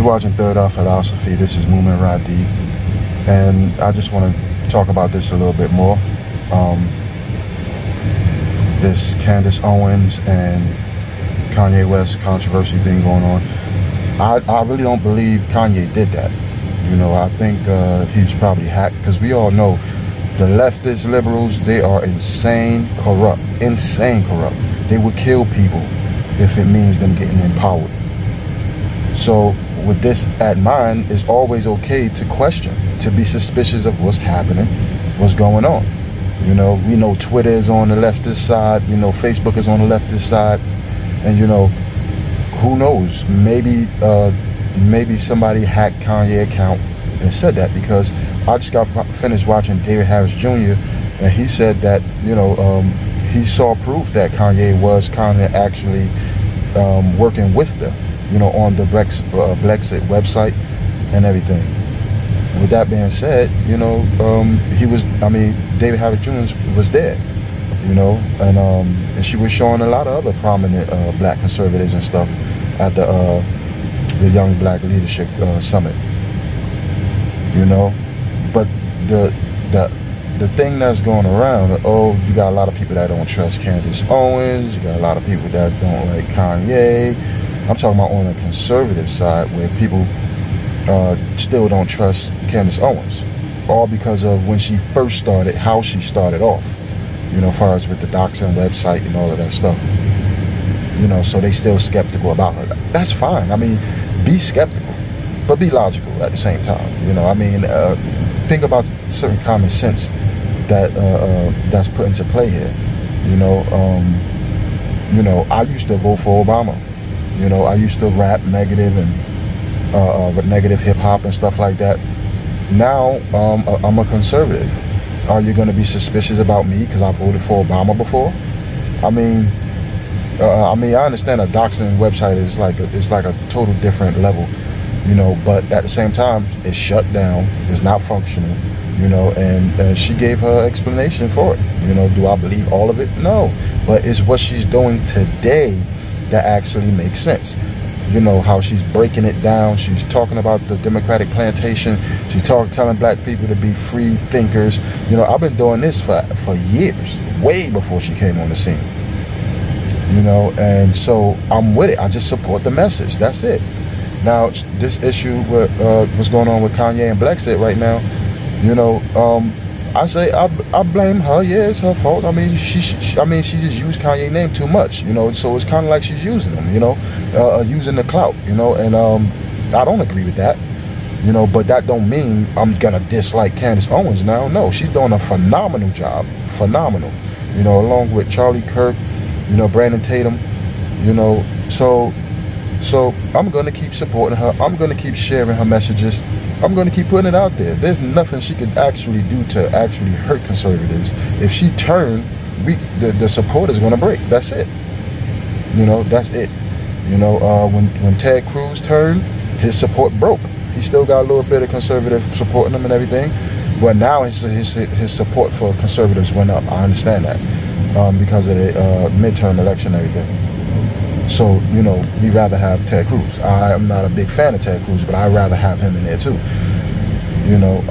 watching Third Eye Philosophy. This is Movement Ride Deep, and I just want to talk about this a little bit more. This Candace Owens and Kanye West controversy thing going on. I really don't believe Kanye did that. You know, I think he's probably hacked, because we all know the leftist liberals, they are insane corrupt. They would kill people if it means them getting empowered. So with this at mind, it's always okay to question, to be suspicious of what's happening, what's going on. You know, we know Twitter is on the leftist side, you know, Facebook is on the leftist side, and you know, who knows, maybe somebody hacked Kanye's account and said that, because I just got finished watching David Harris Jr. and he said that, you know, he saw proof that Kanye was kind of actually working with them, you know, on the Brexit website and everything. With that being said, you know, David Harris Jr. was there, you know, and she was showing a lot of other prominent black conservatives and stuff at the Young Black Leadership Summit, you know. But the thing that's going around, you got a lot of people that don't trust Candace Owens, you got a lot of people that don't like Kanye. I'm talking about on the conservative side, where people still don't trust Candace Owens, all because of when she first started, how she started off, you know, as far as with the doxing website and all of that stuff, you know. So they still skeptical about her. That's fine. I mean, be skeptical, but be logical at the same time. You know, I mean, think about certain common sense that that's put into play here. You know, I used to vote for Obama. You know, I used to rap negative and negative hip hop and stuff like that. Now I'm a conservative. Are you going to be suspicious about me because I voted for Obama before? I mean, I understand a doxing website is like a total different level, you know, but at the same time, it's shut down, it's not functional, you know, and she gave her explanation for it. You know, do I believe all of it? No, but it's what she's doing today that actually makes sense. You know, how she's breaking it down. She's talking about the Democratic plantation. She's telling black people to be free thinkers. You know, I've been doing this for years, way before she came on the scene. You know, and so I'm with it. I just support the message. That's it. Now, this issue with what's going on with Kanye and Brexit right now, you know, I say I blame her. Yeah, it's her fault. I mean, she just used Kanye's name too much, you know. So it's kind of like she's using him, you know, using the clout, you know. And I don't agree with that, you know. But that don't mean I'm gonna dislike Candace Owens now. No, she's doing a phenomenal job, phenomenal, you know, along with Charlie Kirk, you know, Brandon Tatum, you know. So I'm gonna keep supporting her. I'm gonna keep sharing her messages. I'm going to keep putting it out there. There's nothing she could actually do to actually hurt conservatives. If she turned, the support is going to break. That's it. You know, that's it. You know, when Ted Cruz turned, his support broke. He still got a little bit of conservative supporting him and everything, but now his support for conservatives went up. I understand that because of the midterm election and everything. So, you know, we'd rather have Ted Cruz. I'm not a big fan of Ted Cruz, but I'd rather have him in there too. You know,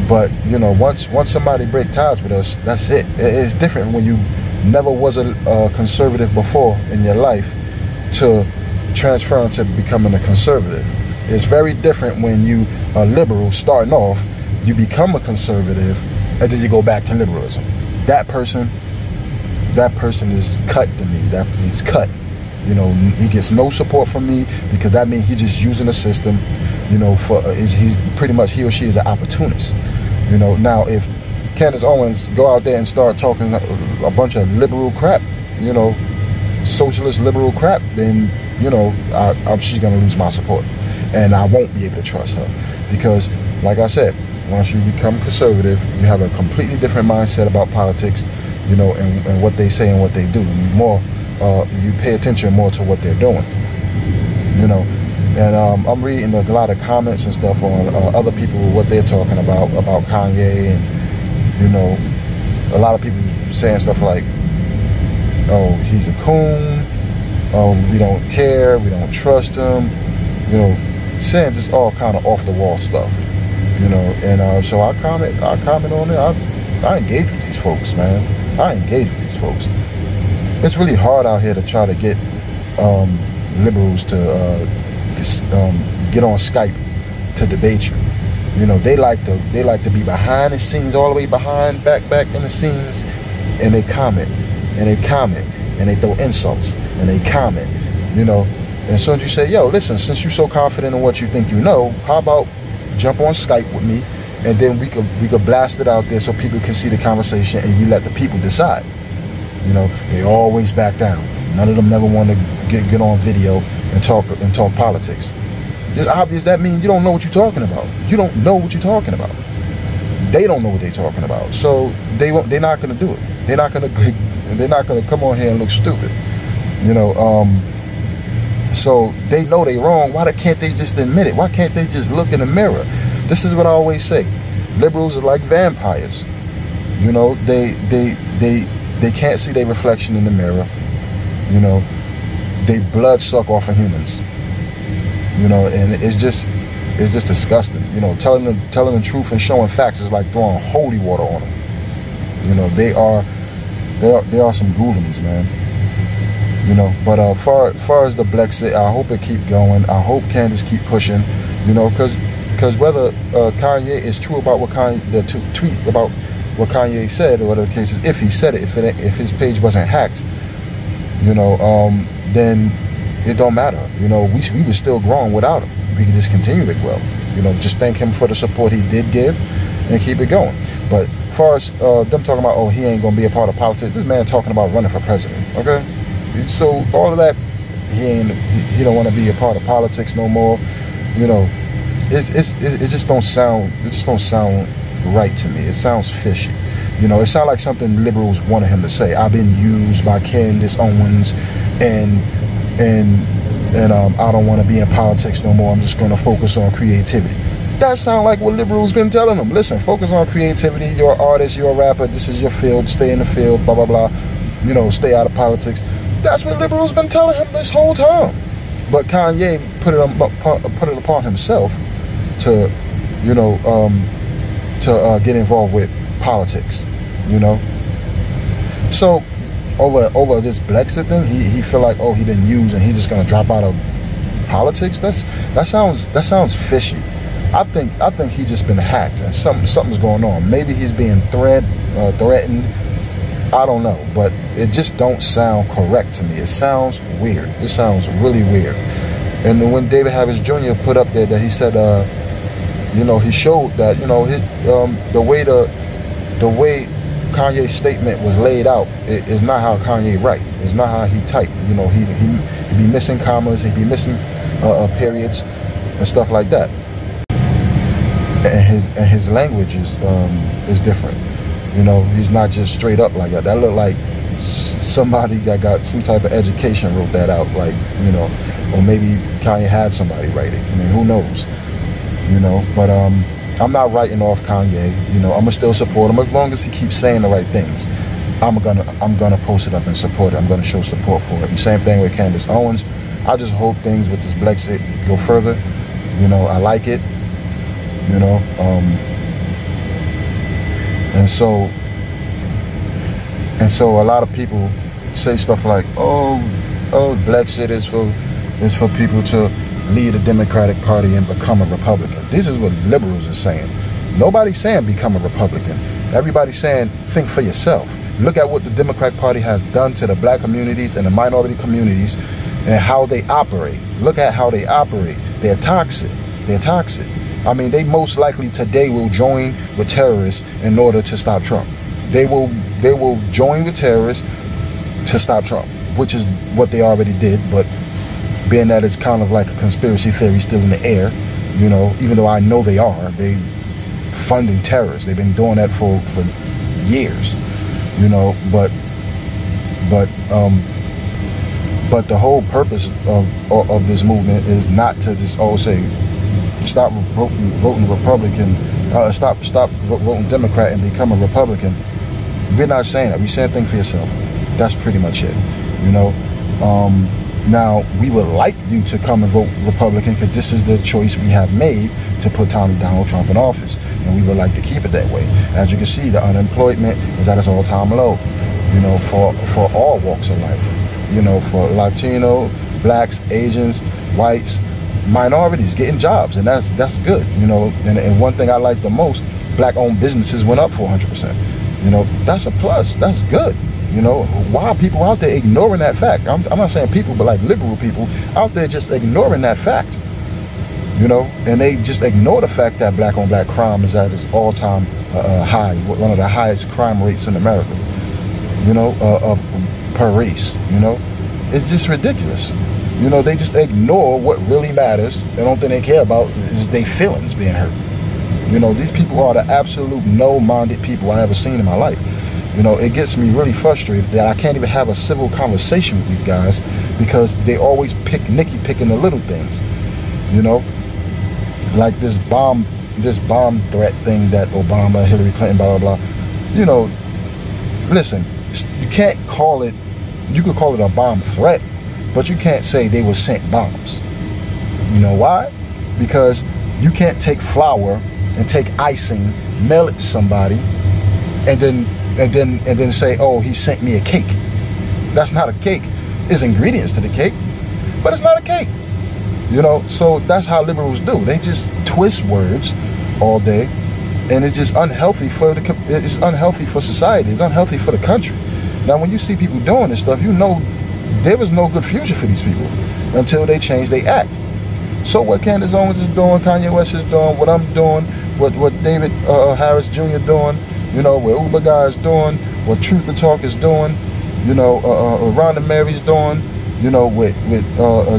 but, you know, once somebody break ties with us, that's it. It's different when you never was a conservative before in your life to transferring to becoming a conservative. It's very different when you are liberal starting off, you become a conservative, and then you go back to liberalism. That person is cut to me. That he's cut. You know, he gets no support from me, because that means he's just using the system. You know, he's pretty much, he or she is an opportunist. You know, now if Candace Owens go out there and start talking a bunch of liberal crap, you know, socialist liberal crap, then, you know, she's gonna lose my support, and I won't be able to trust her, because, like I said, once you become conservative, you have a completely different mindset about politics. You know, and what they say and what they do. You pay attention more to what they're doing. You know, and I'm reading a lot of comments and stuff on other people, what they're talking about Kanye, and you know, a lot of people saying stuff like, "Oh, he's a coon. Oh, we don't care. We don't trust him." you know, saying just all kind of off the wall stuff, you know. And so I comment on it. I engage with these folks, man. I engage with these folks. It's really hard out here to try to get liberals to get on Skype to debate you. You know, they like to be behind the scenes, all the way behind, back in the scenes, and they comment, and they throw insults, and they comment, you know. And as soon as you say, yo, listen, since you're so confident in what you think you know, how about jump on Skype with me, and then we could blast it out there so people can see the conversation, and you let the people decide. You know, they always back down. None of them never want to get on video and talk politics. It's obvious that means you don't know what you're talking about. You don't know what you're talking about. They don't know what they're talking about. So they're not going to do it. They're not going to come on here and look stupid. You know, so they know they're wrong. Why can't they just admit it? Why can't they just look in the mirror? This is what I always say. Liberals are like vampires. You know, they can't see their reflection in the mirror. You know, they blood suck off of humans. You know, and it's just disgusting. You know, telling the truth and showing facts is like throwing holy water on them. You know, they are some goolams, man. You know, but far as the Brexit, I hope it keep going. I hope Candace keep pushing. You know, because whether Kanye is true about what the tweet about what Kanye said, or whatever the case is, if he said it, if his page wasn't hacked, you know, then it don't matter. You know, we were still growing without him. We can just continue to grow. You know, just thank him for the support he did give and keep it going. But as far as them talking about, oh, he ain't gonna be a part of politics, this man talking about running for president, okay? So all of that, he don't want to be a part of politics no more. You know, it just don't sound right to me. It sounds fishy. You know, it sounds like something liberals wanted him to say. I've been used by Candace, Owens, and I don't want to be in politics no more. I'm just going to focus on creativity. That sounds like what liberals been telling them. Listen, focus on creativity. You're an artist, you're a rapper, this is your field, stay in the field, blah, blah, blah. You know, stay out of politics. That's what liberals been telling him this whole time. But Kanye put it upon himself to, you know, get involved with politics, you know. So over this Brexit thing, he feel like, oh, he been used and he's just gonna drop out of politics. That sounds fishy. I think he just been hacked and something's going on. Maybe he's being threatened. I don't know, but it just don't sound correct to me. It sounds weird. It sounds really weird. And then when David Harris Jr. put up there that he said, you know, he showed that, you know, the way Kanye's statement was laid out is not how Kanye write. It's not how he type. You know, he be missing commas, he be missing periods and stuff like that. And his language is different. You know, he's not just straight up like that. That looked like somebody that got some type of education wrote that out. Like, you know, or maybe Kanye had somebody write it. I mean, who knows? You know, but I'm not writing off Kanye. You know, I'm gonna still support him as long as he keeps saying the right things. I'm gonna post it up and support it. I'm gonna show support for it. And same thing with Candace Owens. I just hope things with this Brexit go further. You know, I like it. You know, and so a lot of people say stuff like, oh, Brexit is for people to leave the Democratic Party and become a Republican. This is what liberals are saying. Nobody's saying become a Republican. Everybody's saying think for yourself. Look at what the Democratic Party has done to the black communities and the minority communities and how they operate. Look at how they operate. They're toxic. They're toxic. I mean, they most likely today will join with terrorists in order to stop Trump. They will join with terrorists to stop Trump, which is what they already did. But being that it's kind of like a conspiracy theory still in the air, you know, even though I know they funding terrorists. They've been doing that for years, you know. But the whole purpose of this movement is not to just say stop voting Republican, stop voting Democrat and become a Republican. We're not saying that. We're saying think for yourself. That's pretty much it, you know. Now, we would like you to come and vote Republican because this is the choice we have made to put Donald Trump in office. And we would like to keep it that way. As you can see, the unemployment is at its all-time low, you know, for all walks of life. You know, for Latino, blacks, Asians, whites, minorities getting jobs. And that's good, you know. And one thing I like the most, black-owned businesses went up 400%. You know, that's a plus. That's good. You know, why are people out there ignoring that fact? I'm not saying people, but like liberal people out there just ignoring that fact. You know, and they just ignore the fact that black-on-black crime is at its all-time high, one of the highest crime rates in America. You know, per race. You know, it's just ridiculous. You know, they just ignore what really matters. The only thing they care about is their feelings being hurt. You know, these people are the absolute no-minded people I ever seen in my life. You know, it gets me really frustrated that I can't even have a civil conversation with these guys because they always picking the little things. You know, like this bomb threat thing that Obama, Hillary Clinton, blah, blah, blah. You know, listen, you can't call it, you could call it a bomb threat, but you can't say they were sent bombs. You know why? Because you can't take flour and take icing, mail it to somebody, and then say, oh, he sent me a cake. That's not a cake. There's ingredients to the cake, but it's not a cake. You know, so that's how liberals do. They just twist words all day, and it's just unhealthy for it's unhealthy for society. It's unhealthy for the country. Now, when you see people doing this stuff, you know there was no good future for these people until they change their act. So what Candace Owens is doing, Kanye West is doing, what I'm doing, what David Harris Jr. doing, you know, what Uber Guy is doing, what Truth to Talk is doing, you know, Rhonda Mary's doing, you know, with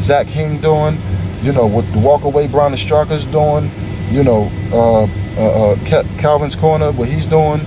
Zach Hing doing, you know, what the Walk Away Brown Straka's doing, you know, Calvin's Corner, what he's doing.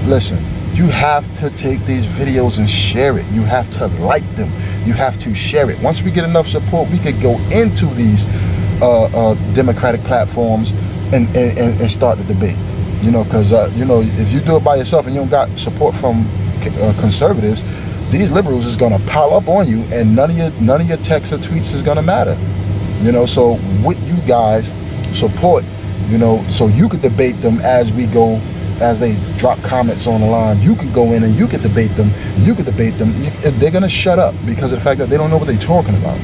Listen, you have to take these videos and share it. You have to like them. You have to share it. Once we get enough support, we could go into these Democratic platforms and start the debate. You know, because, you know, if you do it by yourself and you don't got support from conservatives, these liberals is going to pile up on you, and none of your texts or tweets is going to matter. You know, so with you guys support, you know, so you could debate them as we go, as they drop comments on the line. You could go in and you could debate them. You could debate them. They're going to shut up because of the fact that they don't know what they're talking about.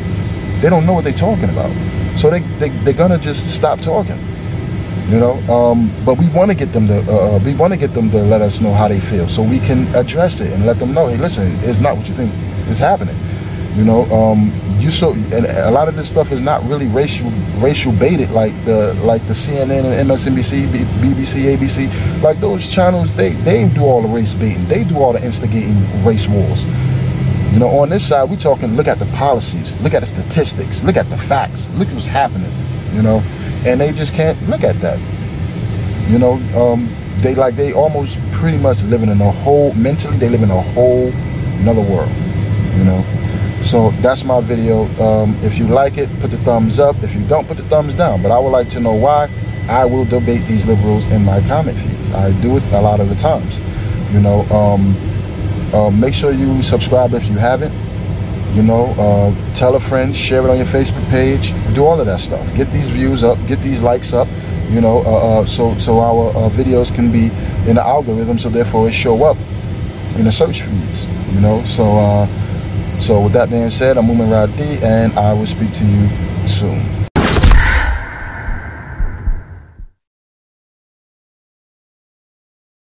They don't know what they're talking about. So they're going to just stop talking. You know, but we want to get them to let us know how they feel, so we can address it and let them know, hey, listen, it's not what you think is happening. You know, and a lot of this stuff is not really racial baited like the CNN and MSNBC, BBC, ABC, like those channels. They do all the race baiting. They do all the instigating race wars. You know, on this side, we talking. Look at the policies. Look at the statistics. Look at the facts. Look what's happening. You know. And they just can't look at that. You know, they almost pretty much living in mentally they live in a whole another world, you know. So that's my video. If you like it, put the thumbs up. If you don't, put the thumbs down. But I would like to know why. I will debate these liberals in my comment feeds. I do it a lot of the times. You know, make sure you subscribe if you haven't. You know, tell a friend, share it on your Facebook page, do all of that stuff. Get these views up, get these likes up, you know, so our videos can be in the algorithm, so therefore it show up in the search feeds, you know. So with that being said, I'm Rad D, and I will speak to you soon.